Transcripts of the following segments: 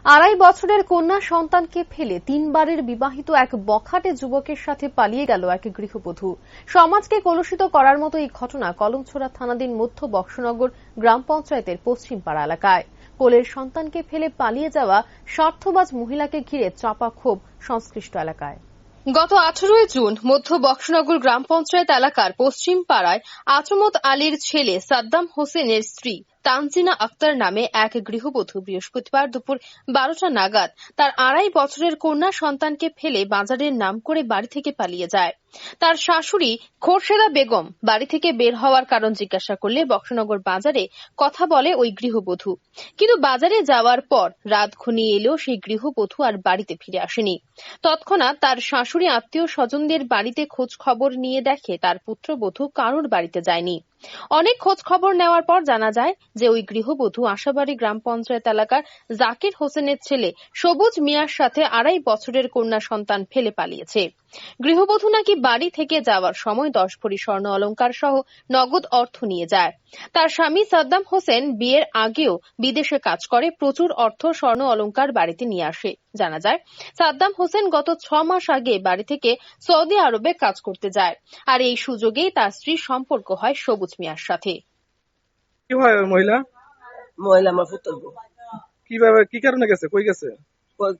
আড়াই বছরের কন্যা সন্তানকে ফেলে ৩ বারের বিবাহিত এক বখাটে যুবকের সাথে পালিয়ে গেল এক গৃহবধূ। সমাজকে কলুষিত করার মতো এই ঘটনা কলমছড়া থানাধীন মধ্য বক্সনগর গ্রাম পঞ্চায়েতের পশ্চিমপাড়া এলাকায়। কোলের সন্তানকে ফেলে পালিয়ে যাওয়া স্বার্থবাজ মহিলাকে ঘিরে চাপা ক্ষোভ সংশ্লিষ্ট এলাকায়। গত 18 জুন মধ্য বক্সনগর গ্রাম পঞ্চায়েত এলাকার পশ্চিম পাড়ায় আচমত আলীর ছেলে সাদ্দাম হোসেনের স্ত্রী তানজিনা আক্তার নামে এক গৃহবধূ বৃহস্পতিবার দুপুর 12টা নাগাদ তার আড়াই বছরের কন্যা সন্তানকে ফেলে বাজারের নাম করে বাড়ি থেকে পালিয়ে যায়। তার শাশুড়ি খোরশেদা বেগম বাড়ি থেকে বের হওয়ার কারণ জিজ্ঞাসা করলে বক্সনগর বাজারে কথা বলে ওই গৃহবধূ, কিন্তু বাজারে যাওয়ার পর রাত ঘনিয়ে এলেও সেই গৃহবধূ আর বাড়িতে ফিরে আসেনি। তৎক্ষণাৎ তার শাশুড়ি আত্মীয় স্বজনদের বাড়িতে খোঁজ খবর নিয়ে দেখে তার পুত্রবধূ কারোর বাড়িতে যায়নি। অনেক খোঁজ খবর নেওয়ার পর জানা যায় যে ওই গৃহবধূ আশাবাড়ি গ্রাম পঞ্চায়েত এলাকার জাকির হোসেনের ছেলে সবুজ মিয়ার সাথে আড়াই বছরের কন্যা সন্তান ফেলে পালিয়েছে। গৃহবধূ নাকি বাড়ি থেকে যাওয়ার সময় 10 ভরি স্বর্ণ অলংকার সহ নগদ অর্থ নিয়ে যায়। তার স্বামী সাদ্দাম হোসেন বিয়ের আগেও বিদেশে কাজ করে প্রচুর অর্থ স্বর্ণ অলংকার বাড়িতে নিয়ে আসে। জানা যায় সাদ্দাম হোসেন গত 6 মাস আগে বাড়ি থেকে সৌদি আরবে কাজ করতে যায়, আর এই সুযোগেই তার স্ত্রীর সম্পর্ক হয় সবুজ মিয়ার সাথে। কি হয় মহিলা আমার পুত্র কিভাবে কি কারণে গেছে, কই গেছে?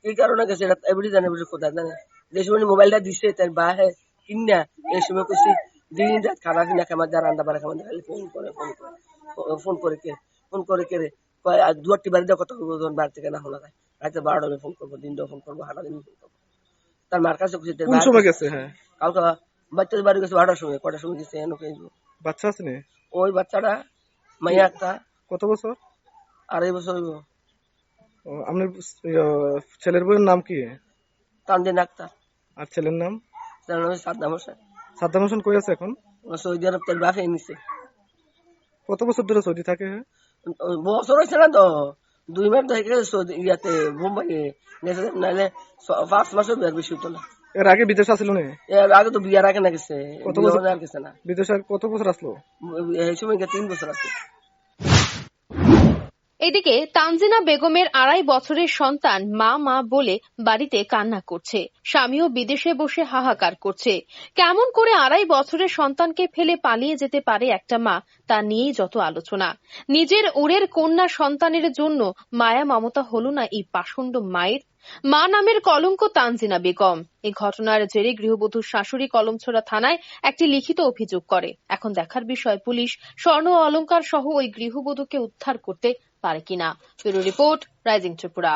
কি কারণে গেছে এটা এবারই জানে, বুঝে কোথায় জানে। যে সময় মোবাইলটা দিচ্ছে তার বাহে কিনা এই সময় করছি দিন রাত খাবার কিনা খাবার যা রান্না বাড়া খাবার খালি ফোন করে কে রে 2-8টি বাড়ি দেওয়া কত বাড়ি থেকে না হলো যায়। রাতে 12টা ফোন করবো, দিনটাও ফোন করবো, হাঁটা দিন ফোন করবো। তার মার কাছে কোন সময় গেছে? হ্যাঁ, কালকে বাচ্চাদের বাড়ি গেছে 12টার সময়। কটার সময় গেছে বাচ্চা আছে না? ওই বাচ্চাটা মাইয়া একটা কত বছর? 2.5 বছর হইব। আপনার ছেলের বউয়ের নাম কি? তানজিনা আক্তার। আর ছেলের নাম? সাদ্দাম হোসেন। সাদ্দাম হোসেন কই আছে এখন? সৌদি আরব তার বাপে নিছে। কত বছর ধরে সৌদি থাকে? বছর হয়েছে না তো, 2 মাস ধরে সৌদি ইয়াতে বোম্বাই গেছে, নাহলে 5 মাসও বেশি হতো না। এর আগে বিদেশ আসলো না? এর আগে তো বিয়ার আগে না গেছে। কত বছর আর গেছে না বিদেশে? কত বছর আসলো? এই সময় 3 বছর আছে। এদিকে তানজিনা বেগমের আড়াই বছরের সন্তান মা বলে বাড়িতে কান্না করছে। স্বামীও বিদেশে বসে হাহাকার করছে। কেমন করে আড়াই বছরের সন্তানকে ফেলে পালিয়ে যেতে পারে একটা মা, তা নিয়েই যত আলোচনা। নিজের উড়ের কন্যা সন্তানের জন্য মায়া মমতা হলো না এই পাষণ্ড মায়ের? মা নামের কলঙ্ক তানজিনা বেগম। এই ঘটনার জেরে গৃহবধূর শাশুড়ি কলমছড়া থানায় একটি লিখিত অভিযোগ করে। এখন দেখার বিষয় পুলিশ স্বর্ণ অলংকার সহ ওই গৃহবধূকে উদ্ধার করতে পারে কিনা। Bureau report, rising Tripura.